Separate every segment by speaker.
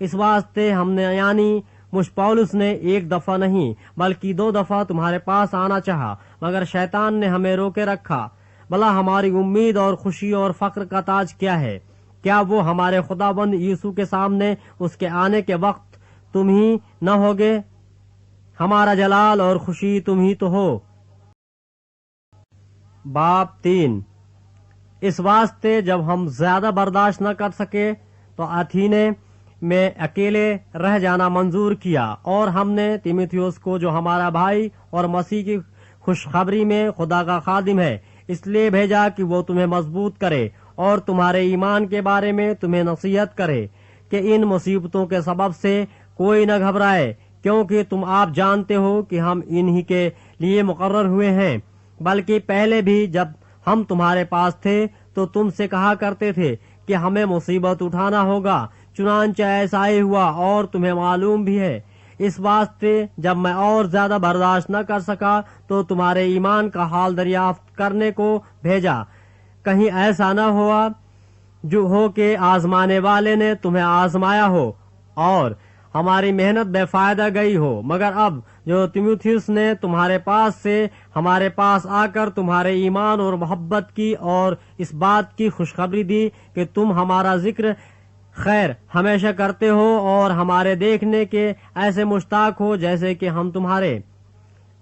Speaker 1: اس واسطے ہم نے یعنی مجھ پولس نے ایک دفعہ نہیں بلکہ 2 دفعہ تمہارے پاس آنا چاہا، مگر شیطان نے ہمیں روکے رکھا۔ بھلا ہماری امید اور خوشی اور فخر کا تاج کیا ہے؟ کیا وہ ہمارے خداوند یسوع کے سامنے اس کے آنے کے وقت تم ہی نہ ہوگے؟ ہمارا جلال اور خوشی تم ہی تو ہو۔ باب 3۔ اس واسطے جب ہم زیادہ برداشت نہ کر سکے تو اتھینے میں اکیلے رہ جانا منظور کیا، اور ہم نے تیموتھیوس کو جو ہمارا بھائی اور مسیح کی خوشخبری میں خدا کا خادم ہے اس لیے بھیجا کہ وہ تمہیں مضبوط کرے اور تمہارے ایمان کے بارے میں تمہیں نصیحت کرے کہ ان مصیبتوں کے سبب سے کوئی نہ گھبرائے، کیونکہ تم آپ جانتے ہو کہ ہم انہی کے لیے مقرر ہوئے ہیں۔ بلکہ پہلے بھی جب ہم تمہارے پاس تھے تو تم سے کہا کرتے تھے کہ ہمیں مصیبت اٹھانا ہوگا، چنانچہ ایسا ہی ہوا اور تمہیں معلوم بھی ہے۔ اس واسطے جب میں اور زیادہ برداشت نہ کر سکا تو تمہارے ایمان کا حال دریافت کرنے کو بھیجا، کہیں ایسا نہ ہوا جو ہو کہ آزمانے والے نے تمہیں آزمایا ہو اور ہماری محنت بے فائدہ گئی ہو، مگر اب جو تیموتھیوس نے تمہارے پاس سے ہمارے پاس آ کر تمہارے ایمان اور محبت کی اور اس بات کی خوشخبری دی کہ تم ہمارا ذکر خیر ہمیشہ کرتے ہو اور ہمارے دیکھنے کے ایسے مشتاق ہو جیسے کہ ہم تمہارے۔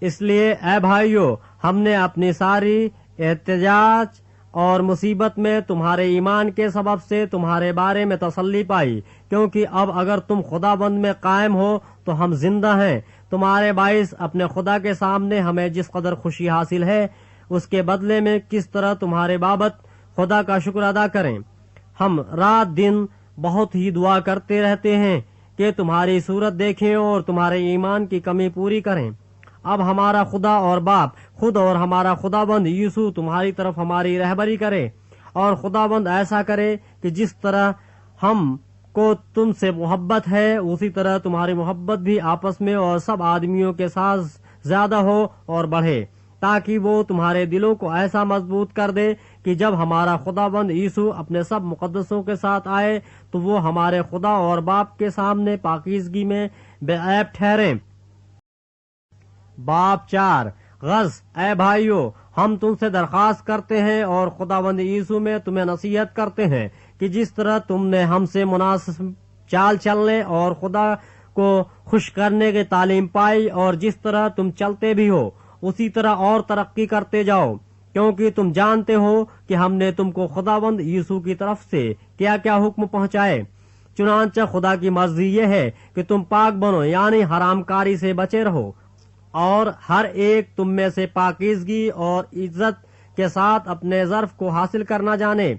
Speaker 1: اس لیے اے بھائیو، ہم نے اپنی ساری احتجاج اور مصیبت میں تمہارے ایمان کے سبب سے تمہارے بارے میں تسلی پائی، کیونکہ اب اگر تم خداوند میں قائم ہو تو ہم زندہ ہیں۔ تمہارے باعث اپنے خدا کے سامنے ہمیں جس قدر خوشی حاصل ہے اس کے بدلے میں کس طرح تمہارے بابت خدا کا شکر ادا کریں۔ ہم رات دن بہت ہی دعا کرتے رہتے ہیں کہ تمہاری صورت دیکھیں اور تمہارے ایمان کی کمی پوری کریں۔ اب ہمارا خدا اور باپ خود اور ہمارا خداوند یسوع تمہاری طرف ہماری رہبری کرے، اور خداوند ایسا کرے کہ جس طرح ہم کو تم سے محبت ہے اسی طرح تمہاری محبت بھی آپس میں اور سب آدمیوں کے ساتھ زیادہ ہو اور بڑھے، تاکہ وہ تمہارے دلوں کو ایسا مضبوط کر دے کہ جب ہمارا خداوند یسوع اپنے سب مقدسوں کے ساتھ آئے تو وہ ہمارے خدا اور باپ کے سامنے پاکیزگی میں بے عیب ٹھہریں۔ باب 4۔ غز اے بھائیو، ہم تم سے درخواست کرتے ہیں اور خداوند یسوع میں تمہیں نصیحت کرتے ہیں کہ جس طرح تم نے ہم سے مناسب چال چلنے اور خدا کو خوش کرنے کی تعلیم پائی اور جس طرح تم چلتے بھی ہو اسی طرح اور ترقی کرتے جاؤ، کیونکہ تم جانتے ہو کہ ہم نے تم کو خداوند یسوع کی طرف سے کیا کیا حکم پہنچائے۔ چنانچہ خدا کی مرضی یہ ہے کہ تم پاک بنو، یعنی حرام کاری سے بچے رہو، اور ہر ایک تم میں سے پاکیزگی اور عزت کے ساتھ اپنے ظرف کو حاصل کرنا جانے،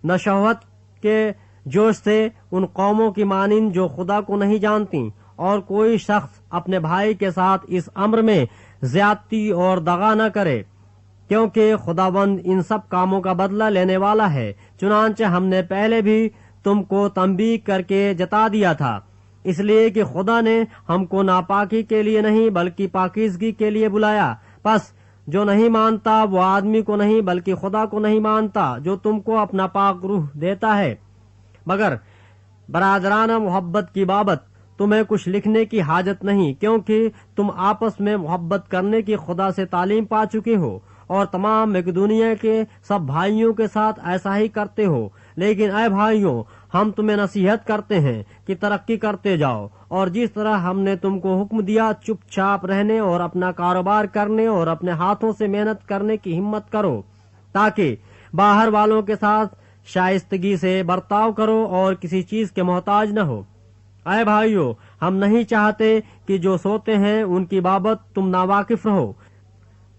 Speaker 1: نہ شہوت کے جوش سے ان قوموں کی مانند جو خدا کو نہیں جانتی، اور کوئی شخص اپنے بھائی کے ساتھ اس امر میں زیادتی اور دغا نہ کرے، کیونکہ خداوند ان سب کاموں کا بدلہ لینے والا ہے۔ چنانچہ ہم نے پہلے بھی تم کو تنبیہ کر کے جتا دیا تھا، اس لیے کہ خدا نے ہم کو ناپاکی کے لیے نہیں بلکہ پاکیزگی کے لیے بلایا۔ پس جو نہیں مانتا وہ آدمی کو نہیں بلکہ خدا کو نہیں مانتا جو تم کو اپنا پاک روح دیتا ہے۔ مگر برادرانہ محبت کی بابت تمہیں کچھ لکھنے کی حاجت نہیں، کیونکہ تم آپس میں محبت کرنے کی خدا سے تعلیم پا چکے ہو اور تمام مقدونیہ کے سب بھائیوں کے ساتھ ایسا ہی کرتے ہو۔ لیکن اے بھائیوں، ہم تمہیں نصیحت کرتے ہیں کہ ترقی کرتے جاؤ، اور جس طرح ہم نے تم کو حکم دیا چپ چاپ رہنے اور اپنا کاروبار کرنے اور اپنے ہاتھوں سے محنت کرنے کی ہمت کرو، تاکہ باہر والوں کے ساتھ شائستگی سے برتاؤ کرو اور کسی چیز کے محتاج نہ ہو۔ اے بھائیو، ہم نہیں چاہتے کہ جو سوتے ہیں ان کی بابت تم ناواقف رہو،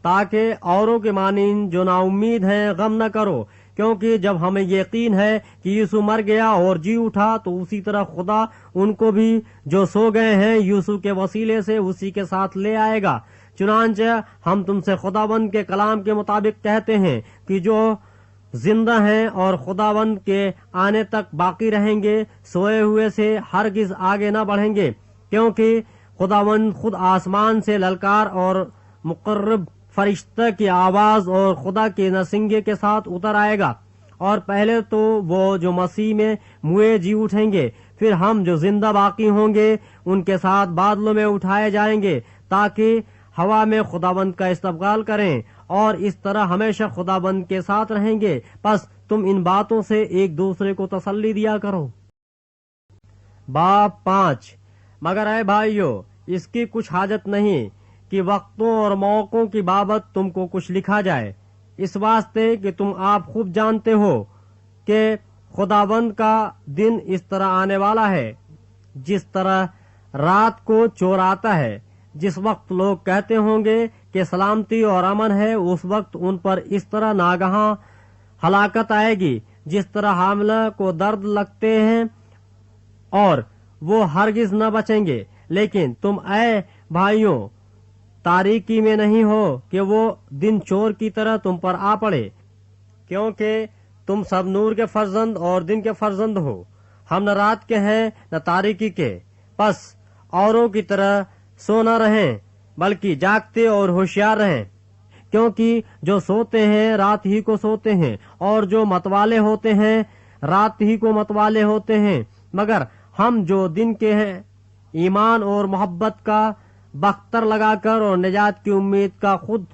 Speaker 1: تاکہ اوروں کے مانند جو نا امید ہیں غم نہ کرو، کیونکہ جب ہمیں یقین ہے کہ یسوع مر گیا اور جی اٹھا تو اسی طرح خدا ان کو بھی جو سو گئے ہیں یسوع کے وسیلے سے اسی کے ساتھ لے آئے گا۔ چنانچہ ہم تم سے خداوند کے کلام کے مطابق کہتے ہیں کہ جو زندہ ہیں اور خداوند کے آنے تک باقی رہیں گے سوئے ہوئے سے ہرگز آگے نہ بڑھیں گے، کیونکہ خداوند خود آسمان سے للکار اور مقرب فرشتہ کی آواز اور خدا کے نسنگے کے ساتھ اتر آئے گا، اور پہلے تو وہ جو مسیح میں موئے جی اٹھیں گے، پھر ہم جو زندہ باقی ہوں گے ان کے ساتھ بادلوں میں اٹھائے جائیں گے تاکہ ہوا میں خداوند کا استقبال کریں، اور اس طرح ہمیشہ خداوند کے ساتھ رہیں گے۔ پس تم ان باتوں سے ایک دوسرے کو تسلی دیا کرو۔ باب 5۔ مگر اے بھائیو، اس کی کچھ حاجت نہیں کہ وقتوں اور موقعوں کی بابت تم کو کچھ لکھا جائے، اس واسطے کہ تم آپ خوب جانتے ہو کہ خداوند کا دن اس طرح آنے والا ہے جس طرح رات کو چور آتا ہے۔ جس وقت لوگ کہتے ہوں گے کہ سلامتی اور امن ہے، اس وقت ان پر اس طرح ناگہاں ہلاکت آئے گی جس طرح حاملہ کو درد لگتے ہیں، اور وہ ہرگز نہ بچیں گے۔ لیکن تم اے بھائیوں تاریکی میں نہیں ہو کہ وہ دن چور کی طرح تم پر آ پڑے، کیونکہ تم سب نور کے فرزند اور دن کے فرزند ہو۔ ہم نہ رات کے ہیں نہ تاریکی کے، پس اوروں کی طرح سو نہ رہیں بلکہ جاگتے اور ہوشیار رہیں، کیونکہ جو سوتے ہیں رات ہی کو سوتے ہیں، اور جو متوالے ہوتے ہیں رات ہی کو متوالے ہوتے ہیں۔ مگر ہم جو دن کے ہیں ایمان اور محبت کا بختر لگا کر اور نجات کی امید کا خود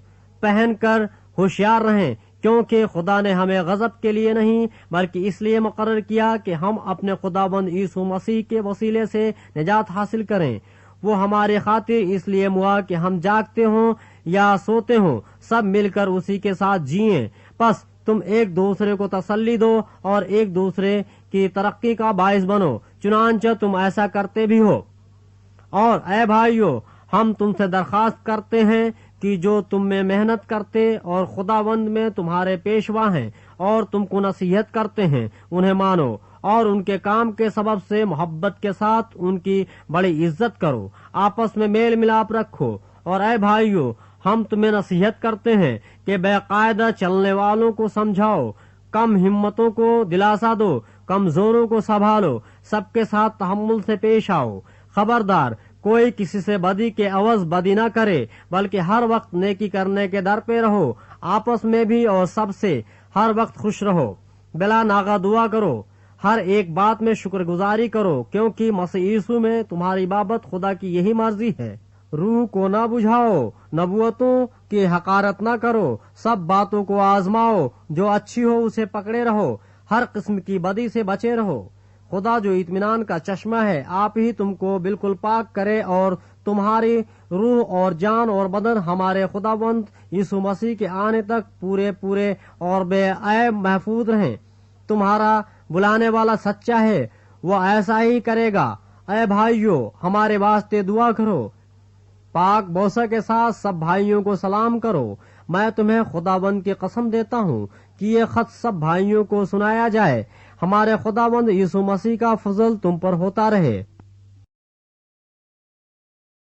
Speaker 1: پہن کر ہوشیار رہیں، کیونکہ خدا نے ہمیں غضب کے لیے نہیں بلکہ اس لیے مقرر کیا کہ ہم اپنے خداوند یسوع مسیح کے وسیلے سے نجات حاصل کریں۔ وہ ہماری خاطر اس لیے ہوا کہ ہم جاگتے ہوں یا سوتے ہوں سب مل کر اسی کے ساتھ جئیں۔ پس تم ایک دوسرے کو تسلی دو اور ایک دوسرے کی ترقی کا باعث بنو، چنانچہ تم ایسا کرتے بھی ہو۔ اور اے بھائیو، ہم تم سے درخواست کرتے ہیں کہ جو تم میں محنت کرتے اور خداوند میں تمہارے پیشوا ہیں اور تم کو نصیحت کرتے ہیں انہیں مانو، اور ان کے کام کے سبب سے محبت کے ساتھ ان کی بڑی عزت کرو، آپس میں میل ملاپ رکھو۔ اور اے بھائیو، ہم تمہیں نصیحت کرتے ہیں کہ بے قاعدہ چلنے والوں کو سمجھاؤ، کم ہمتوں کو دلاسا دو، کمزوروں کو سنبھالو، سب کے ساتھ تحمل سے پیش آؤ۔ خبردار، کوئی کسی سے بدی کے عوض بدی نہ کرے بلکہ ہر وقت نیکی کرنے کے در پہ رہو، آپس میں بھی اور سب سے ہر وقت خوش رہو، بلا ناغہ دعا کرو، ہر ایک بات میں شکر گزاری کرو، کیونکہ مسیح یسوع میں تمہاری بابت خدا کی یہی مرضی ہے۔ روح کو نہ بجھاؤ، نبوتوں کی حقارت نہ کرو، سب باتوں کو آزماؤ، جو اچھی ہو اسے پکڑے رہو، ہر قسم کی بدی سے بچے رہو۔ خدا جو اطمینان کا چشمہ ہے آپ ہی تم کو بالکل پاک کرے، اور تمہاری روح اور جان اور بدن ہمارے خداوند یسوع مسیح کے آنے تک پورے اور بے عیب محفوظ رہیں۔ تمہارا بلانے والا سچا ہے، وہ ایسا ہی کرے گا۔ اے بھائیو، ہمارے واسطے دعا کرو۔ پاک بوسہ کے ساتھ سب بھائیوں کو سلام کرو۔ میں تمہیں خداوند کی قسم دیتا ہوں کہ یہ خط سب بھائیوں کو سنایا جائے۔ ہمارے خداوند یسوع مسیح کا فضل تم پر ہوتا رہے۔